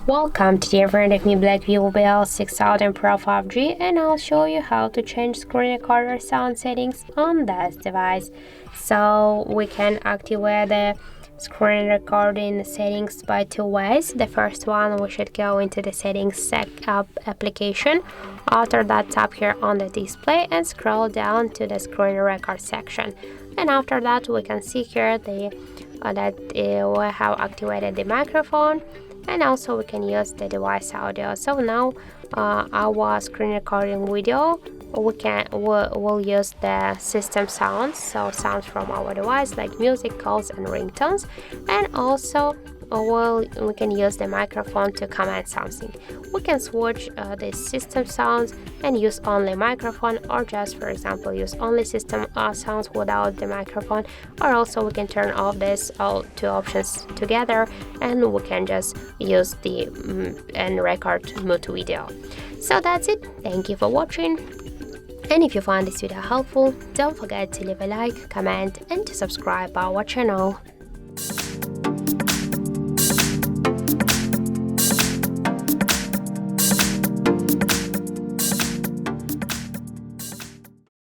Welcome to the in front of me BLACKVIEW BL6000 Pro 5G, and I'll show you how to change screen recorder sound settings on this device. So we can activate the screen recording settings by two ways. The first one, we should go into the settings setup application. After that, tap here on the display and scroll down to the screen record section. And after that, we can see here we have activated the microphone, and also we can use the device audio. So now our screen recording video, we'll use the system sounds, so sounds from our device like music, calls and ringtones, and also we can use the microphone to command something. We can switch the system sounds and use only microphone, or just, for example, use only system sounds without the microphone, or also we can turn off this all two options together and we can just use the and record mute video. So that's it. Thank you for watching. And if you found this video helpful, don't forget to leave a like, comment and to subscribe our channel.